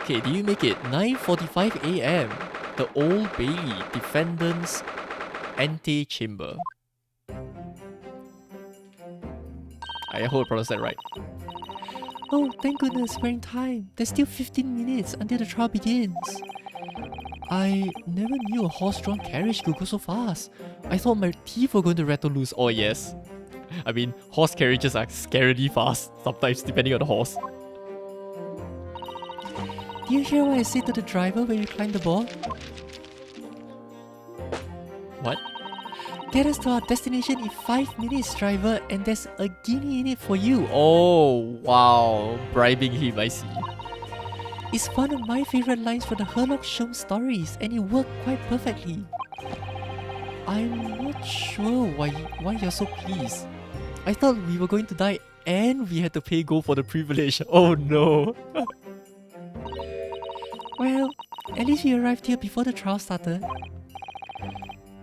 Okay, do you make it 9:45 a.m.? The Old Bailey Defendant's Antechamber. I hope I pronounced that right. Oh, thank goodness, we're in time. There's still 15 minutes until the trial begins. I never knew a horse-drawn carriage could go so fast. I thought my teeth were going to rattle loose. Oh yes. I mean, horse carriages are scarily fast, sometimes depending on the horse. Do you hear what I said to the driver when we climbed the board? What? Get us to our destination in 5 minutes, driver, and there's a guinea in it for you. Oh, wow. Bribing him, I see. It's one of my favorite lines from the Herlock Sholmes stories, and it worked quite perfectly. I'm not sure why you're so pleased. I thought we were going to die and we had to pay gold for the privilege. Oh no. Well, at least we arrived here before the trial started.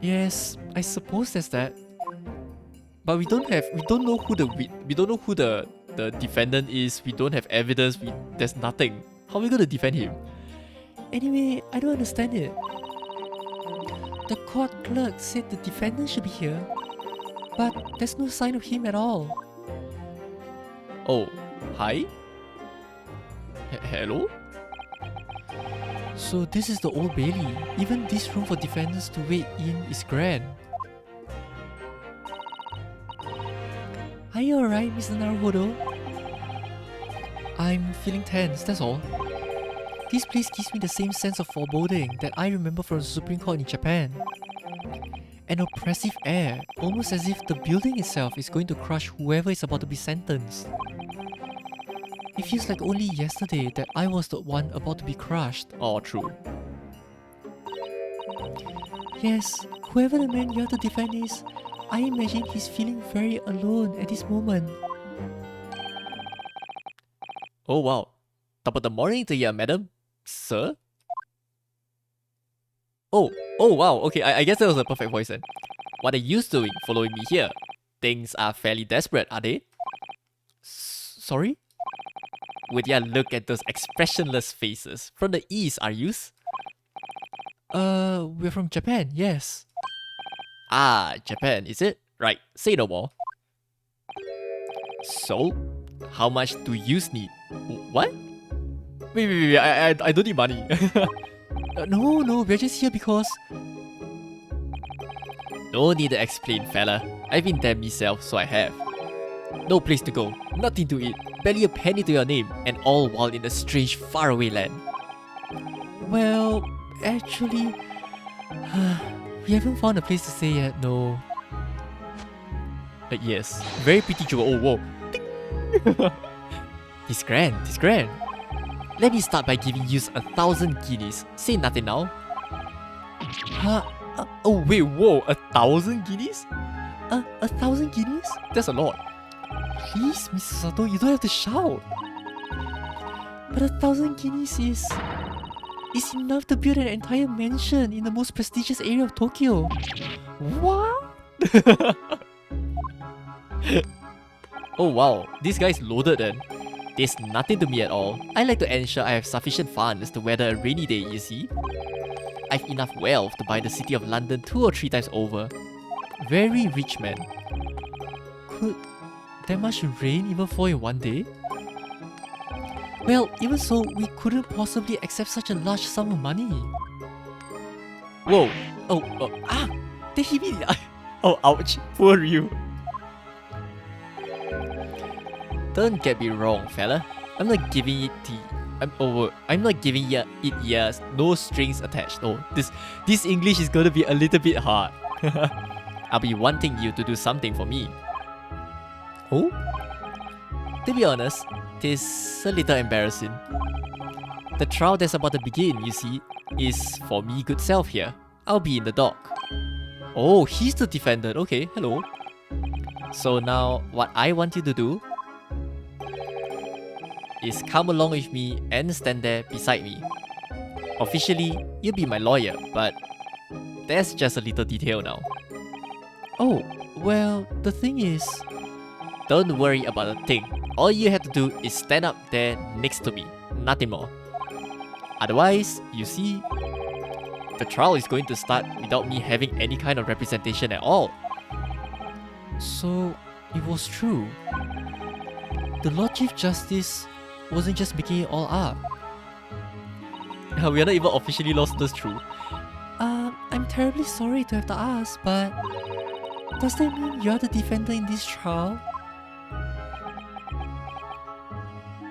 Yes, I suppose that's that. But we don't know who the defendant is. We don't have evidence. There's nothing. How are we gonna defend him? Anyway, I don't understand it. The court clerk said the defendant should be here, but there's no sign of him at all. Oh, hi? Hello? So this is the Old Bailey. Even this room for defendants to wait in is grand. Are you alright, Mr. Naruhodo? I'm feeling tense, that's all. This place gives me the same sense of foreboding that I remember from the Supreme Court in Japan. An oppressive air, almost as if the building itself is going to crush whoever is about to be sentenced. It feels like only yesterday that I was the one about to be crushed. Oh, true. Yes, whoever the man you have to defend is, I imagine he's feeling very alone at this moment. Oh wow. Top of the morning to you, madam. Sir? Oh wow, okay, I guess that was a perfect voice then. What are you doing following me here? Things are fairly desperate, are they? Sorry? Would ya look at those expressionless faces? From the east, are yous? We're from Japan, yes. Ah, Japan, is it? Right, say no more. So, how much do yous need? What? Wait, I don't need money. No, we're just here because... No need to explain, fella. I've been there myself, so I have. No place to go, nothing to eat, barely a penny to your name, and all while in a strange, faraway land. Well, actually... we haven't found a place to stay yet, no. Yes, very pretty jewel. Oh, whoa. This grand. Let me start by giving you 1,000 guineas. Say nothing now. Huh? Oh wait, whoa, 1,000 guineas? 1,000 guineas? That's a lot. Please, Mr. Sato, you don't have to shout. But 1,000 guineas is enough to build an entire mansion in the most prestigious area of Tokyo. What? Oh wow, this guy's loaded then. There's nothing to me at all. I like to ensure I have sufficient funds to weather a rainy day, you see. I've enough wealth to buy the city of London 2 or 3 times over. Very rich man. Could that much rain even fall in one day? Well, even so, we couldn't possibly accept such a large sum of money. Whoa. They hit me. Oh, ouch. Poor Ryu. Don't get me wrong, fella. I'm not giving it no strings attached. Oh, this English is gonna be a little bit hard. I'll be wanting you to do something for me. Oh? To be honest, it's a little embarrassing. The trial that's about to begin, you see, is for me good self here. I'll be in the dock. Oh, he's the defendant. Okay, hello. So now, what I want you to do is come along with me and stand there beside me. Officially, you'll be my lawyer, but that's just a little detail now. Oh, well, the thing is... Don't worry about a thing. All you have to do is stand up there next to me. Nothing more. Otherwise, you see, the trial is going to start without me having any kind of representation at all. So, it was true. The Lord Chief Justice wasn't just making it all up. We are not even officially lost, that's true. I'm terribly sorry to have to ask, but does that mean you're the defender in this trial?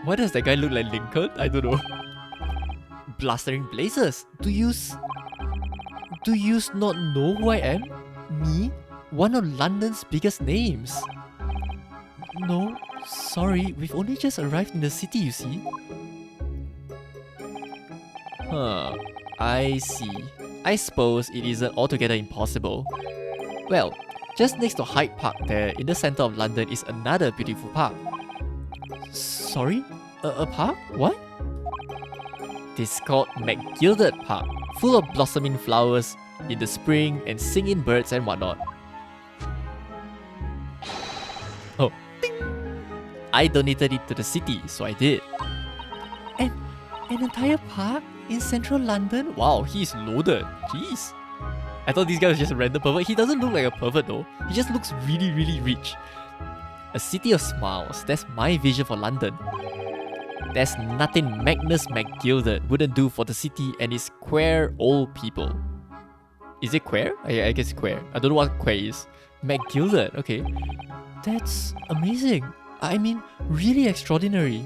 Why does that guy look like Lincoln? I don't know. Blustering blazers! Do yous not know who I am? Me? One of London's biggest names. No, sorry, we've only just arrived in the city, you see. Huh, I see. I suppose it isn't altogether impossible. Well, just next to Hyde Park there, in the centre of London, is another beautiful park. Sorry? A park? What? This is called McGilded Park, full of blossoming flowers in the spring and singing birds and whatnot. Oh, ding! I donated it to the city, so I did. And an entire park in central London? Wow, he's loaded. Jeez. I thought this guy was just a random pervert. He doesn't look like a pervert though. He just looks really, really rich. A city of smiles. That's my vision for London. There's nothing Magnus McGilded wouldn't do for the city and its queer old people. Is it queer? I guess queer. I don't know what queer is. McGilded, okay. That's amazing. I mean, really extraordinary.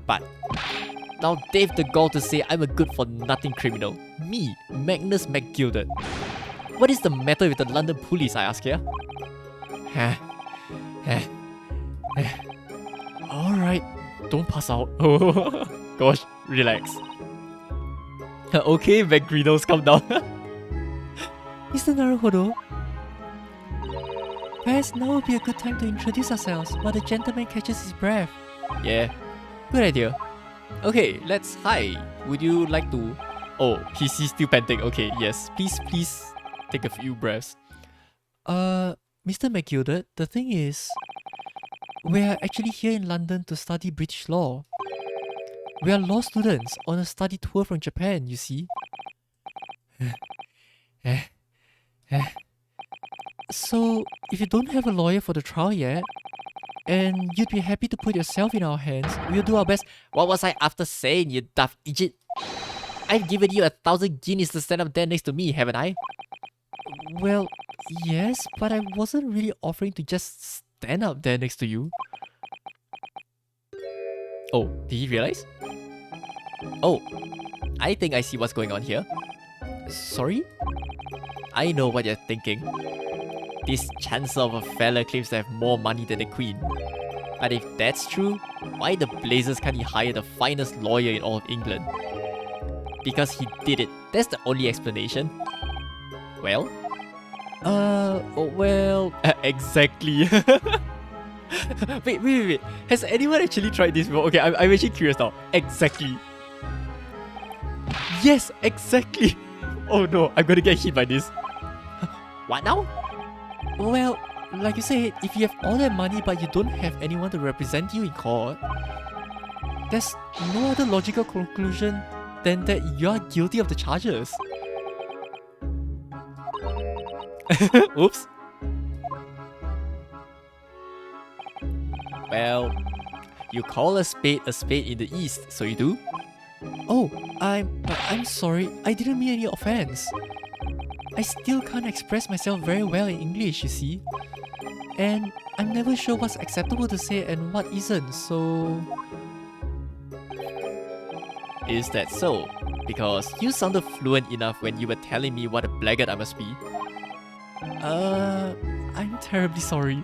But now they've the gall to say I'm a good-for-nothing criminal. Me, Magnus McGilded. What is the matter with the London police, I ask here? Alright, don't pass out. Gosh, relax. Okay, McGriddles, calm down. Mr. Naruhodo, perhaps now would be a good time to introduce ourselves while the gentleman catches his breath. Yeah, good idea. Okay, let's... Hi, would you like to... Oh, he's still panting. Okay, yes. Please take a few breaths. Mr. McGilded, the thing is... We're actually here in London to study British law. We are law students on a study tour from Japan, you see. So, if you don't have a lawyer for the trial yet, and you'd be happy to put yourself in our hands, we'll do our best. What was I after saying, you daft idiot? I've given you 1,000 guineas to stand up there next to me, haven't I? Well, yes, but I wasn't really offering to just stand up there next to you. Oh, did he realize? Oh, I think I see what's going on here. Sorry? I know what you're thinking. This chancellor of a fella claims to have more money than the queen. But if that's true, why the blazers can't he hire the finest lawyer in all of England? Because he did it. That's the only explanation. Well? Exactly. Wait. Has anyone actually tried this before? Okay, I'm actually curious now. Exactly. Yes, exactly. Oh no, I'm gonna get hit by this. What now? Well, like you said, if you have all that money but you don't have anyone to represent you in court, there's no other logical conclusion than that you're guilty of the charges. Oops. Well, you call a spade in the East, so you do? Oh, I'm sorry, I didn't mean any offense. I still can't express myself very well in English, you see. And I'm never sure what's acceptable to say and what isn't, so... Is that so? Because you sounded fluent enough when you were telling me what a blackguard I must be. I'm terribly sorry.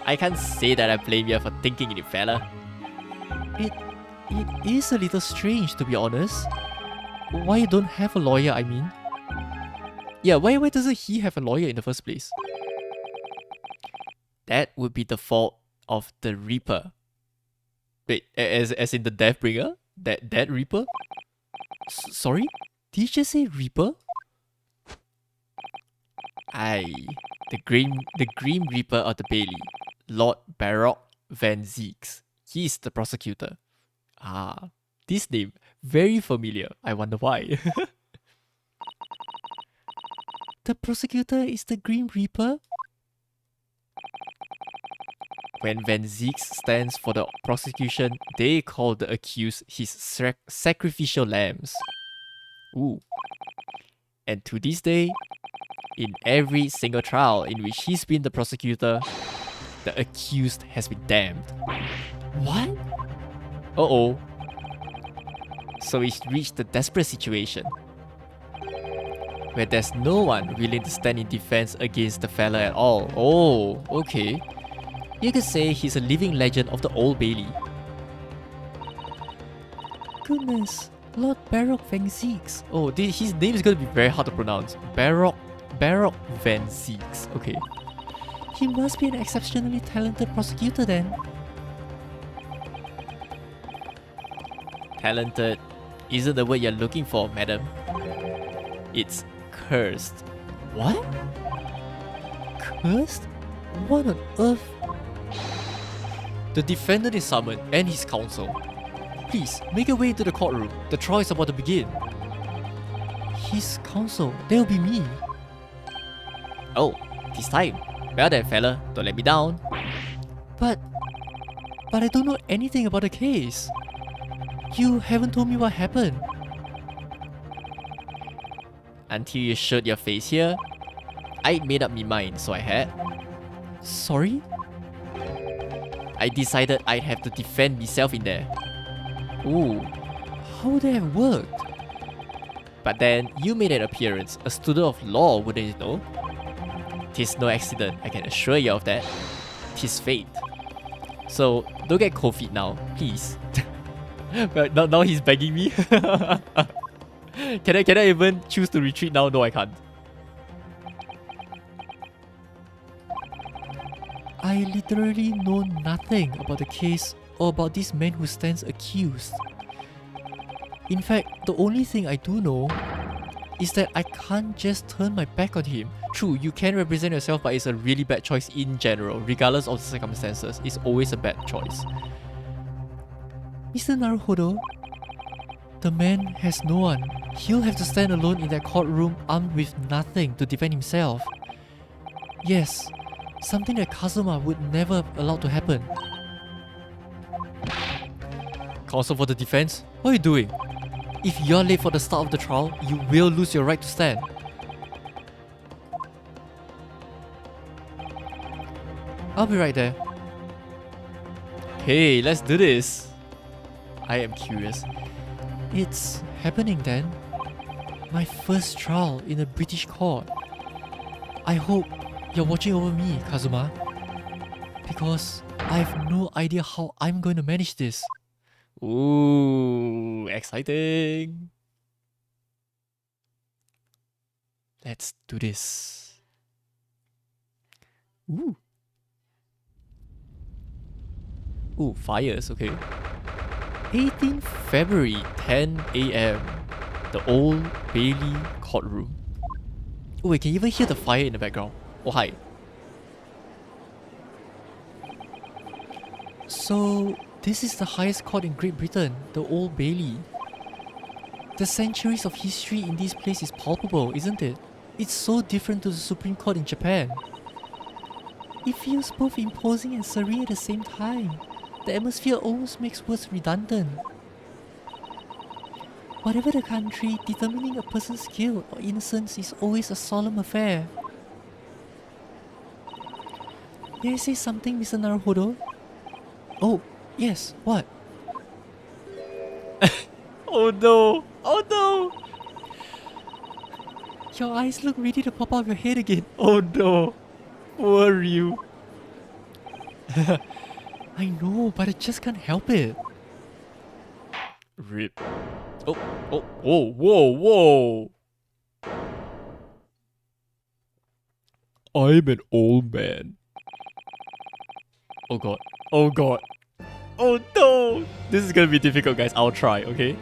I can't say that I blame you for thinking it, fella. It is a little strange, to be honest. Why you don't have a lawyer, I mean? Yeah, why doesn't he have a lawyer in the first place? That would be the fault of the Reaper. Wait, as in the Deathbringer? That Reaper? Sorry? Did you just say Reaper? Aye, the Grim Reaper of the Bailey. Lord Baroque Van Zeeks. He's the prosecutor. Ah, this name, very familiar. I wonder why. The prosecutor is the Grim Reaper? When Van Zeeks stands for the prosecution, they call the accused his sacrificial lambs. Ooh. And to this day, in every single trial in which he's been the prosecutor, the accused has been damned. What? Uh-oh. So it's reached the desperate situation where there's no one willing to stand in defense against the fella at all. Oh, okay. You could say he's a living legend of the Old Bailey. Goodness, Lord Baroque Van Zeeks. Oh, his name is going to be very hard to pronounce. Baroque Van Zeeks. Okay. He must be an exceptionally talented prosecutor then. Talented isn't the word you're looking for, madam. It's cursed. What? Cursed? What on earth? The defendant is summoned and his counsel. Please, make your way into the courtroom. The trial is about to begin. His counsel? That'll be me. Oh, it's time. Well then, fella, don't let me down. But I don't know anything about the case. You haven't told me what happened. Until you showed your face here, I made up my mind, so I had. Sorry? I decided I'd have to defend myself in there. Ooh, how would that have worked? But then, you made an appearance. A student of law, wouldn't you know? 'Tis no accident, I can assure you of that. 'Tis fate. So, don't get cold feet now, please. But now he's begging me. Can I even choose to retreat now? No, I can't. I literally know nothing about the case or about this man who stands accused. In fact, the only thing I do know is that I can't just turn my back on him. True, you can represent yourself, but it's a really bad choice in general, regardless of the circumstances. It's always a bad choice. Mr. Naruhodo, the man has no one. He'll have to stand alone in that courtroom armed with nothing to defend himself. Yes, something that Kazuma would never have allowed to happen. Counsel for the defense, what are you doing? If you're late for the start of the trial, you will lose your right to stand. I'll be right there. Okay, let's do this. I am curious. It's happening then. My first trial in a British court. I hope you're watching over me, Kazuma. Because I have no idea how I'm going to manage this. Ooh, exciting. Let's do this. Ooh. Ooh, fires, okay. 18th February, 10 AM. The Old Bailey courtroom. Oh, we can even hear the fire in the background. Oh, hi. So, this is the highest court in Great Britain, the Old Bailey. The centuries of history in this place is palpable, isn't it? It's so different to the Supreme Court in Japan. It feels both imposing and serene at the same time. The atmosphere almost makes words redundant. Whatever the country, determining a person's guilt or innocence is always a solemn affair. May I say something, Mr. Naruhodo? Oh, yes, what? Oh no! Oh no! Your eyes look ready to pop out of your head again. Oh no! Poor you. I know, but I just can't help it. Rip. Oh, whoa. I'm an old man. Oh god. Oh god. Oh no! This is gonna be difficult, guys. I'll try, okay?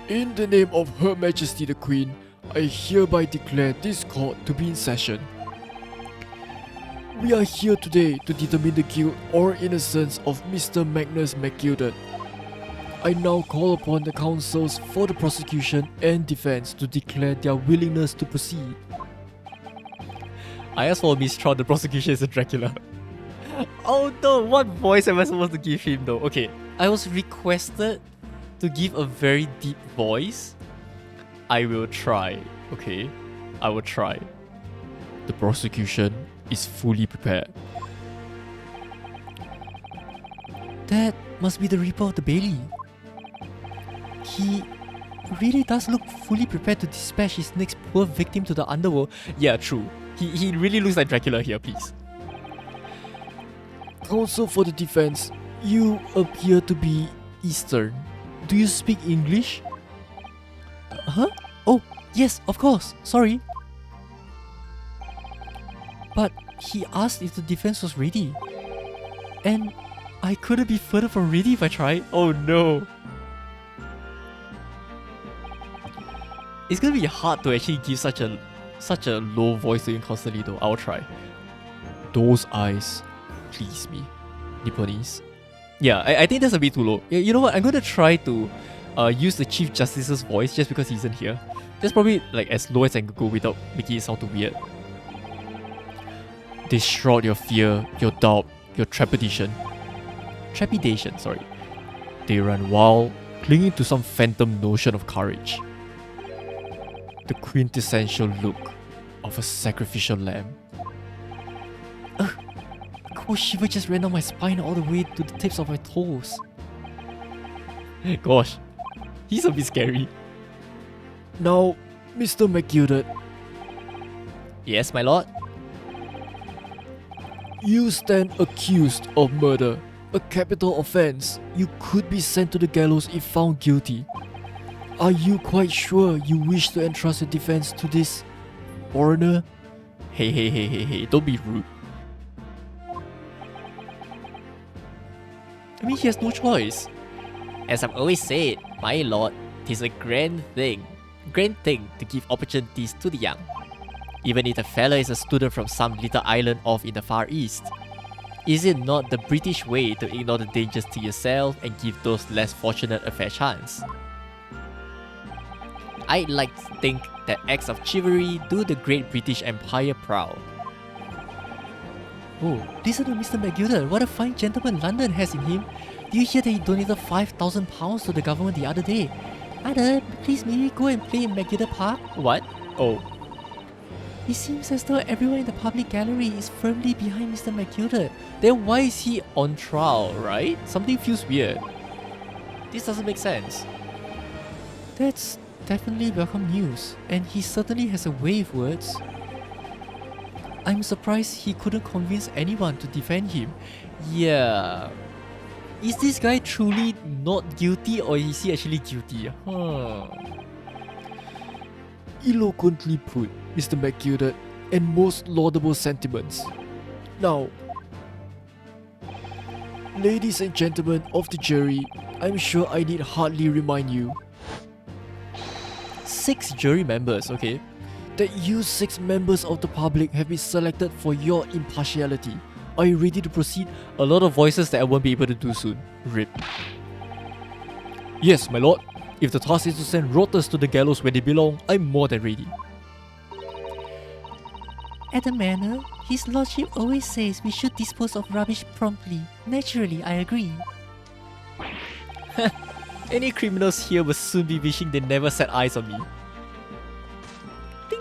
In the name of Her Majesty the Queen, I hereby declare this court to be in session. We are here today to determine the guilt or innocence of Mr. Magnus McGilded. I now call upon the counsels for the prosecution and defense to declare their willingness to proceed. I asked for a mistrial, the prosecution is a Dracula. Oh no, what voice am I supposed to give him though? Okay, I was requested to give a very deep voice. I will try, okay? I will try. The prosecution is fully prepared. That must be the Reaper of the Bailey. He really does look fully prepared to dispatch his next poor victim to the underworld. Yeah, true. He really looks like Dracula here, please. Counsel for the defense, you appear to be Eastern. Do you speak English? Huh? Oh, yes, of course. Sorry. But he asked if the defense was ready. And I couldn't be further from ready if I tried. Oh no. It's gonna be hard to actually give such a low voice to him constantly though. I'll try. Those eyes please me. Nipponese. Yeah, I think that's a bit too low. Yeah, you know what? I'm gonna try to use the Chief Justice's voice just because he isn't here. That's probably like as low as I can go without making it sound too weird. They shroud your fear, your doubt, your trepidation. Trepidation, sorry. They run wild, clinging to some phantom notion of courage. The quintessential look of a sacrificial lamb. Ugh, a cold shiver just ran down my spine all the way to the tips of my toes. Gosh, he's a bit scary. Now, Mr. McGilded. Yes, my lord? You stand accused of murder, a capital offense. You could be sent to the gallows if found guilty. Are you quite sure you wish to entrust your defense to this foreigner? Hey, don't be rude. I mean, he has no choice. As I've always said, my lord, it is a grand thing to give opportunities to the young. Even if the fella is a student from some little island off in the Far East. Is it not the British way to ignore the dangers to yourself and give those less fortunate a fair chance? I'd like to think that acts of chivalry do the great British Empire proud. Oh, listen to Mr. McGilded, what a fine gentleman London has in him. Do you hear that he donated £5,000 to the government the other day? Father, please maybe go and play in McGilded Park? What? Oh. It seems as though everyone in the public gallery is firmly behind Mr. McGilded. Then why is he on trial, right? Something feels weird. This doesn't make sense. That's definitely welcome news, and he certainly has a way with words. I'm surprised he couldn't convince anyone to defend him. Yeah. Is this guy truly not guilty, or is he actually guilty? Eloquently put, Mr. McGilded, and most laudable sentiments. Now, ladies and gentlemen of the jury, I'm sure I need hardly remind you 6 jury members, okay? That you 6 members of the public have been selected for your impartiality. Are you ready to proceed? A lot of voices that I won't be able to do soon. RIP. Yes, my lord. If the task is to send rotters to the gallows where they belong, I'm more than ready. At the manor, his lordship always says we should dispose of rubbish promptly. Naturally, I agree. Any criminals here will soon be wishing they never set eyes on me. Ding.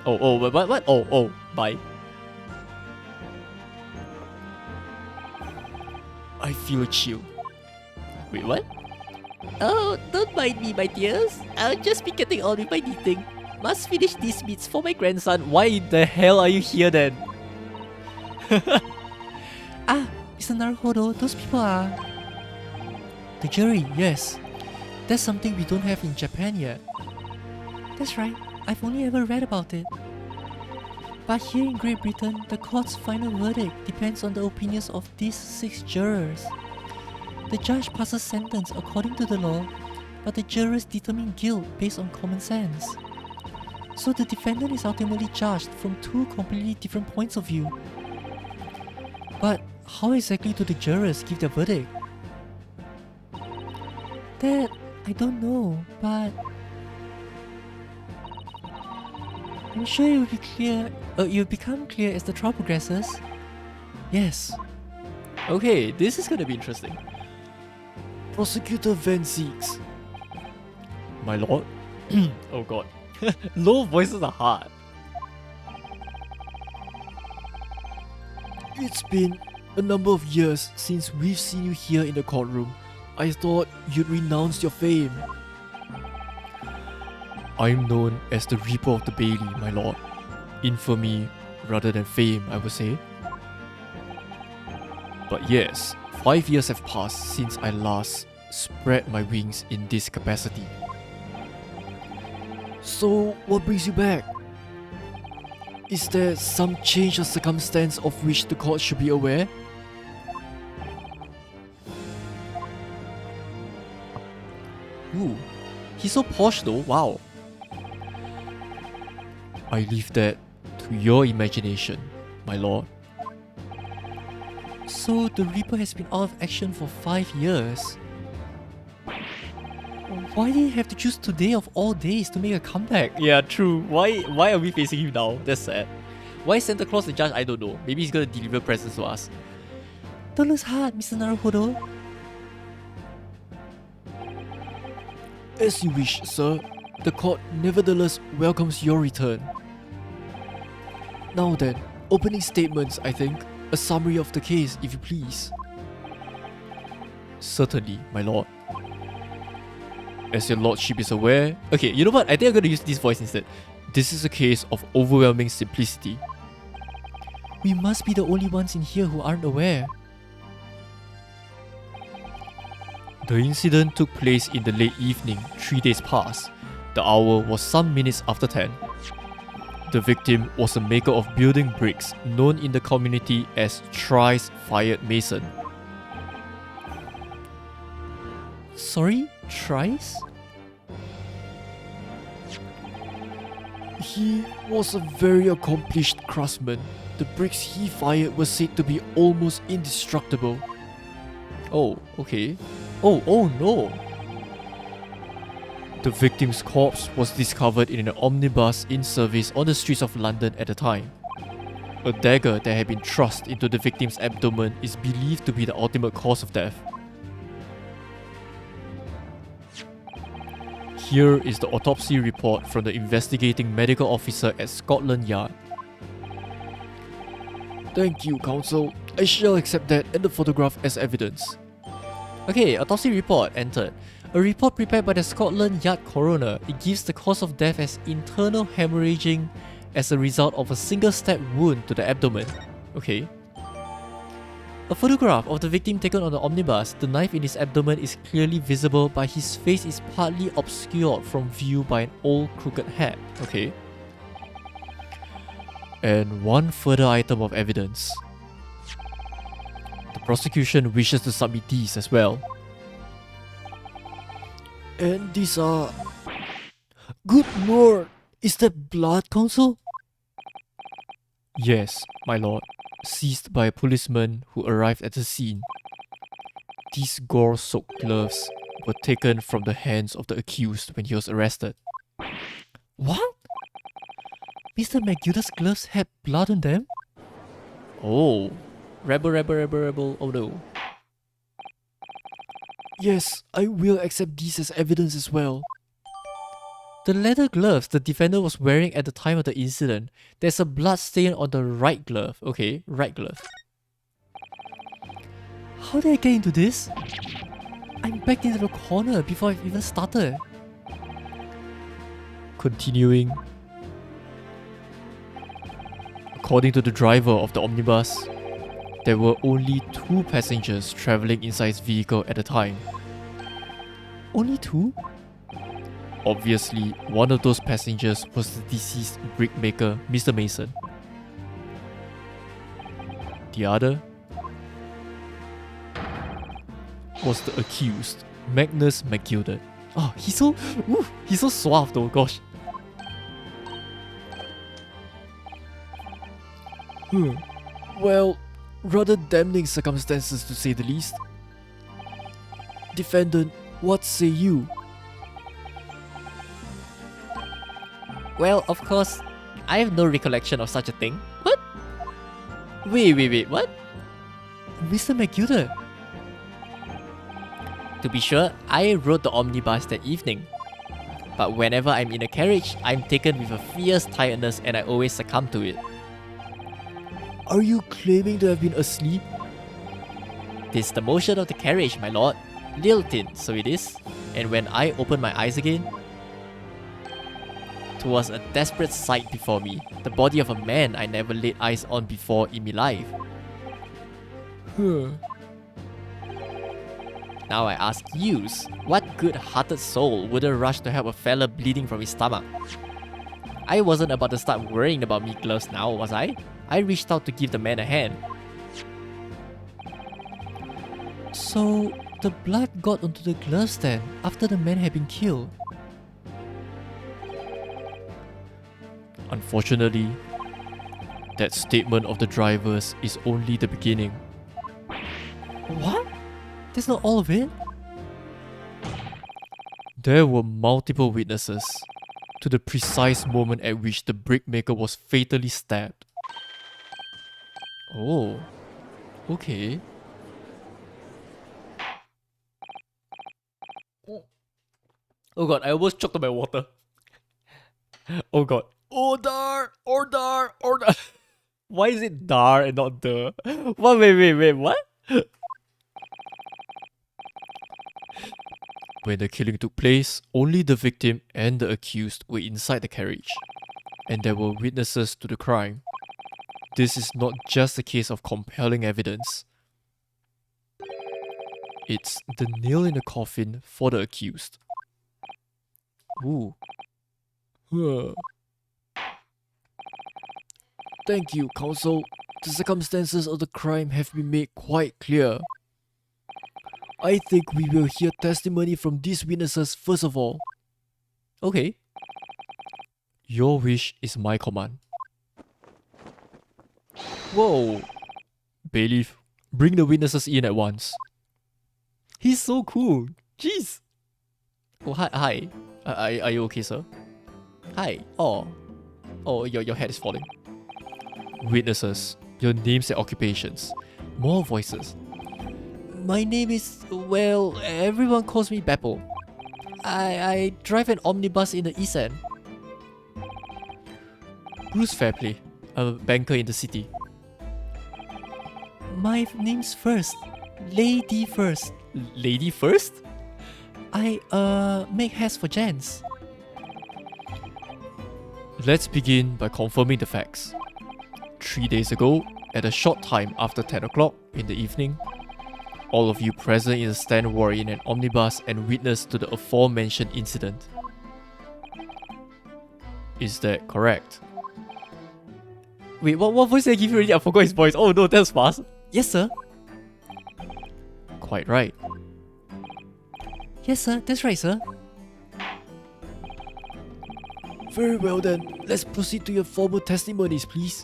Oh, what? Oh, bye. I feel a chill. Wait, what? Oh, don't mind me, my dears. I'll just be getting on with my knitting. Must finish these meats for my grandson. Why the hell are you here then? Mr. Naruhodo, those people are... The jury, yes. That's something we don't have in Japan yet. That's right. I've only ever read about it. But here in Great Britain, the court's final verdict depends on the opinions of these 6 jurors. The judge passes sentence according to the law, but the jurors determine guilt based on common sense. So the defendant is ultimately judged from two completely different points of view. But how exactly do the jurors give their verdict? That I don't know, but I'm sure it will be clear. It will become clear as the trial progresses. Yes. Okay, this is gonna be interesting. Prosecutor Van Zeeks. My lord? Oh god. Low voices are hard. It's been a number of years since we've seen you here in the courtroom. I thought you'd renounce your fame. I'm known as the Reaper of the Bailey, my lord. Infamy rather than fame, I would say. But yes, 5 years have passed since I last spread my wings in this capacity. So, what brings you back? Is there some change or circumstance of which the court should be aware? Ooh, he's so posh though, wow. I leave that to your imagination, my lord. So the Reaper has been out of action for 5 years. Why did he have to choose today of all days to make a comeback? Yeah, true. Why are we facing him now? That's sad. Why Santa Claus the judge? I don't know. Maybe he's gonna deliver presents to us. Don't lose heart, Mr. Naruhodo. As you wish, sir. The court nevertheless welcomes your return. Now then, opening statements, I think. A summary of the case, if you please. Certainly, my lord. As your lordship is aware... Okay, you know what? I think I'm gonna use this voice instead. This is a case of overwhelming simplicity. We must be the only ones in here who aren't aware. The incident took place in the late evening, 3 days past. The hour was some minutes after 10. The victim was a maker of building bricks known in the community as Thurs Fired Mason. Sorry? Thrice? He was a very accomplished craftsman. The bricks he fired were said to be almost indestructible. Oh, okay. Oh no! The victim's corpse was discovered in an omnibus in service on the streets of London at the time. A dagger that had been thrust into the victim's abdomen is believed to be the ultimate cause of death. Here is the autopsy report from the investigating medical officer at Scotland Yard. Thank you, counsel. I shall accept that and the photograph as evidence. Okay, autopsy report entered. A report prepared by the Scotland Yard coroner. It gives the cause of death as internal hemorrhaging as a result of a single stab wound to the abdomen. Okay. A photograph of the victim taken on the omnibus. The knife in his abdomen is clearly visible, but his face is partly obscured from view by an old crooked hat. Okay. And one further item of evidence. The prosecution wishes to submit these as well. And these are... Good lord! Is that blood, counsel? Yes, my lord. Seized by a policeman who arrived at the scene. These gore-soaked gloves were taken from the hands of the accused when he was arrested. What? Mr. McGilda's gloves had blood on them? Oh. Rebel, oh no. Yes, I will accept these as evidence as well. The leather gloves the defender was wearing at the time of the incident. There's a blood stain on the right glove. Okay, right glove. How did I get into this? I'm backed into the corner before I've even started. Continuing. According to the driver of the omnibus, there were only 2 passengers travelling inside his vehicle at the time. Only 2? Obviously, one of those passengers was the deceased brickmaker, Mr. Mason. The other was the accused, Magnus McGilda. Oh, he's so suave though, gosh. Well, rather damning circumstances to say the least. Defendant, what say you? Well, of course, I have no recollection of such a thing. What? Wait, what? Mr. McGilder, To be sure, I rode the omnibus that evening. But whenever I'm in a carriage, I'm taken with a fierce tiredness and I always succumb to it. Are you claiming to have been asleep? 'Tis the motion of the carriage, my lord. Lilting, so it is. And when I opened my eyes again, 'twas a desperate sight before me. The body of a man I never laid eyes on before in my life. Now I ask yous, what good-hearted soul wouldn't rush to help a fella bleeding from his stomach? I wasn't about to start worrying about me gloves now, was I? I reached out to give the man a hand. so the blood got onto the gloves then, after the man had been killed. Unfortunately, that statement of the drivers is only the beginning. What? That's not all of it? There were multiple witnesses to the precise moment at which the brickmaker was fatally stabbed. Oh, okay. Oh god, I almost choked on my water. Oh god. Order! Order! Order! Why is it dar and not the? What? Wait, what? When the killing took place, only the victim and the accused were inside the carriage, and there were witnesses to the crime. This is not just a case of compelling evidence. It's the nail in the coffin for the accused. Ooh. Thank you, counsel. The circumstances of the crime have been made quite clear. I think we will hear testimony from these witnesses first of all. Okay. Your wish is my command. Whoa. Bailiff, bring the witnesses in at once. He's so cool. Jeez. Oh, hi. Are you okay, sir? Hi. Oh, your head is falling. Witnesses, your names and occupations. More voices. My name is, well, everyone calls me Beppo. I drive an omnibus in the East End. Bruce Fairplay, a banker in the city. My name's First. Lady First. Lady first? I, make hats for gents. Let's begin by confirming the facts. 3 days ago, at a short time after 10 o'clock in the evening, all of you present in the stand were in an omnibus and witnessed to the aforementioned incident. Is that correct? Wait, what voice did I give you already? I forgot his voice. Oh no, that's fast. Yes, sir. Quite right. Yes, sir. That's right, sir. Very well then, let's proceed to your formal testimonies, please.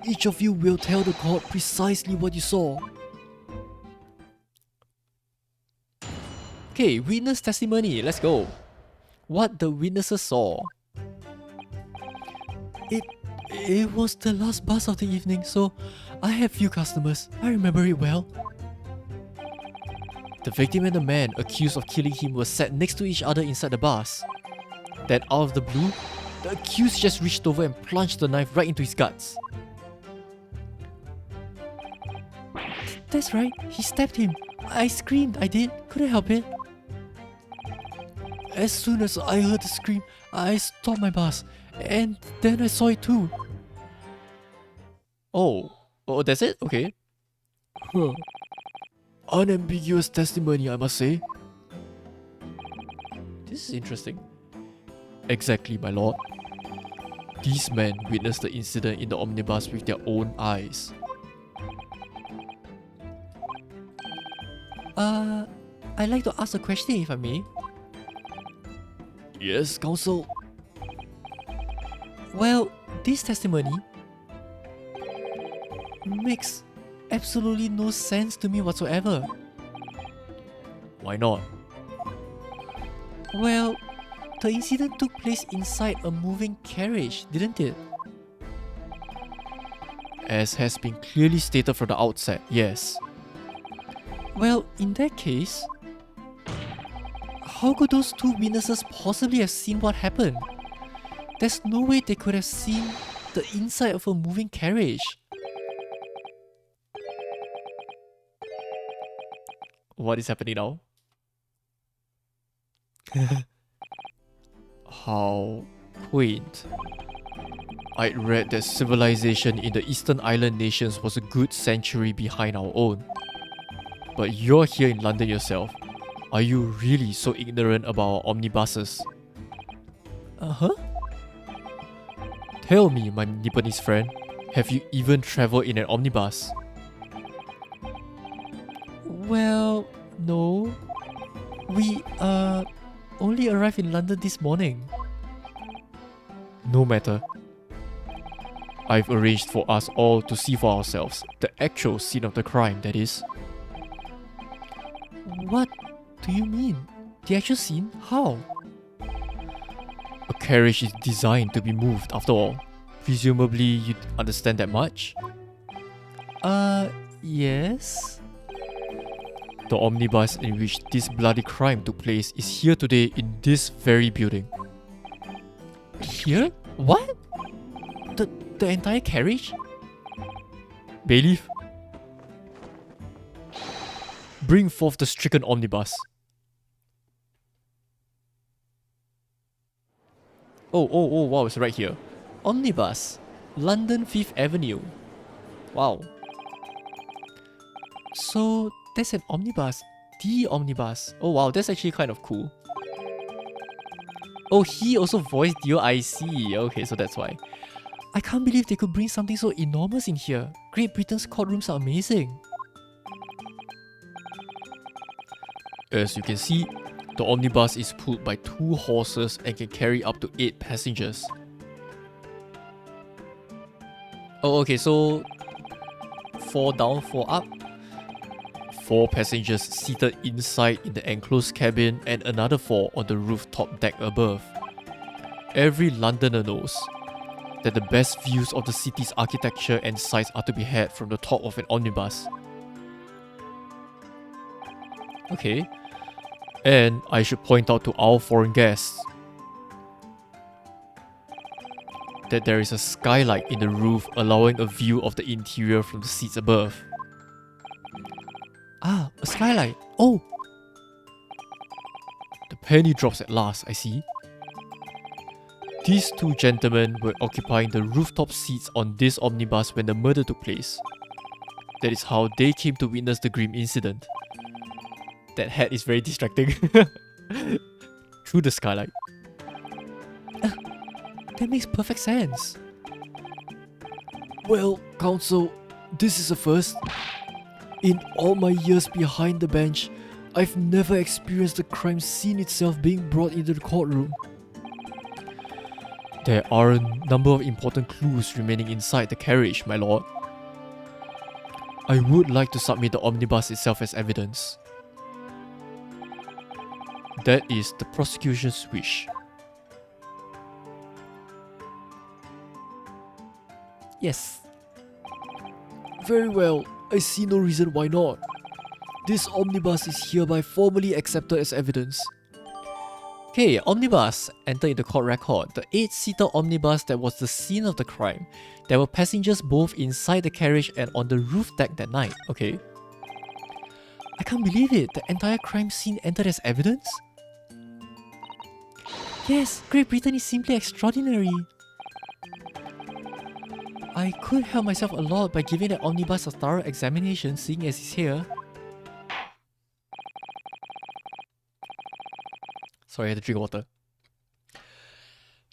Each of you will tell the court precisely what you saw. Okay, witness testimony. Let's go. What the witnesses saw. It was the last bus of the evening, so I had few customers. I remember it well. The victim and the man accused of killing him were sat next to each other inside the bus. Then out of the blue, the accused just reached over and plunged the knife right into his guts. That's right. He stabbed him. I screamed. I did. Couldn't help it. As soon as I heard the scream, I stopped my bus. And then I saw it too. Oh, that's it? Okay. Unambiguous testimony, I must say. This is interesting. Exactly, my lord. These men witnessed the incident in the omnibus with their own eyes. I'd like to ask a question if I may. Yes, counsel. Well, this testimony, makes absolutely no sense to me whatsoever. Why not? Well, the incident took place inside a moving carriage, didn't it? As has been clearly stated from the outset, yes. Well, in that case, how could those two witnesses possibly have seen what happened? There's no way they could have seen the inside of a moving carriage. What is happening now? How quaint. I'd read that civilization in the Eastern Island nations was a good century behind our own. But you're here in London yourself. Are you really so ignorant about our omnibuses? Uh-huh. Tell me, my Nipponese friend, have you even travelled in an omnibus? Well, no. We, only arrived in London this morning. No matter. I've arranged for us all to see for ourselves, the actual scene of the crime, that is. What do you mean? The actual scene? How? A carriage is designed to be moved, after all. Presumably, you understand that much? Yes? The omnibus in which this bloody crime took place is here today in this very building. Here? What? The entire carriage? Bailiff? Bring forth the stricken omnibus. Oh, wow, it's right here. Omnibus. London 5th Avenue. Wow. So, that's an omnibus. The omnibus. Oh wow, that's actually kind of cool. Oh, he also voiced Dio. I see. Okay, so that's why. I can't believe they could bring something so enormous in here. Great Britain's courtrooms are amazing. As you can see, the omnibus is pulled by 2 horses and can carry up to 8 passengers. Oh, okay, so 4 down, 4 up. 4 passengers seated inside in the enclosed cabin and another 4 on the rooftop deck above. Every Londoner knows that the best views of the city's architecture and sights are to be had from the top of an omnibus. Okay. And I should point out to our foreign guests that there is a skylight in the roof allowing a view of the interior from the seats above. Ah, a skylight. Oh! The penny drops at last, I see. These 2 gentlemen were occupying the rooftop seats on this omnibus when the murder took place. That is how they came to witness the grim incident. That hat is very distracting. Through the skylight. That makes perfect sense. Well, Counsel, this is a first. In all my years behind the bench, I've never experienced the crime scene itself being brought into the courtroom. There are a number of important clues remaining inside the carriage, my lord. I would like to submit the omnibus itself as evidence. That is the prosecution's wish. Yes. Very well, I see no reason why not. This omnibus is hereby formally accepted as evidence. Okay, omnibus. Enter in the court record. The 8-seater omnibus that was the scene of the crime. There were passengers both inside the carriage and on the roof deck that night. Okay. I can't believe it. The entire crime scene entered as evidence? Yes, Great Britain is simply extraordinary. I could help myself a lot by giving the omnibus a thorough examination, seeing as he's here. Sorry, I had to drink water.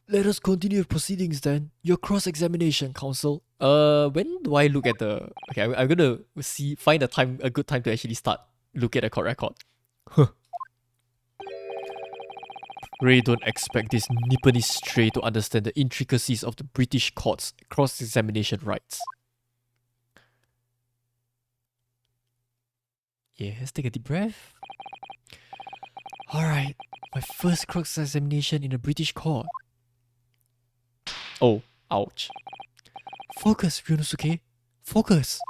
Let us continue with proceedings then. Your cross-examination, Counsel. When do I look at the... Okay, I'm gonna find a good time to actually start look at the court record. Pray don't expect this Nipponese stray to understand the intricacies of the British court's cross-examination rights. Yes, take a deep breath. Alright, my first cross examination in a British court. Oh, ouch. Focus, Ryunosuke. Focus.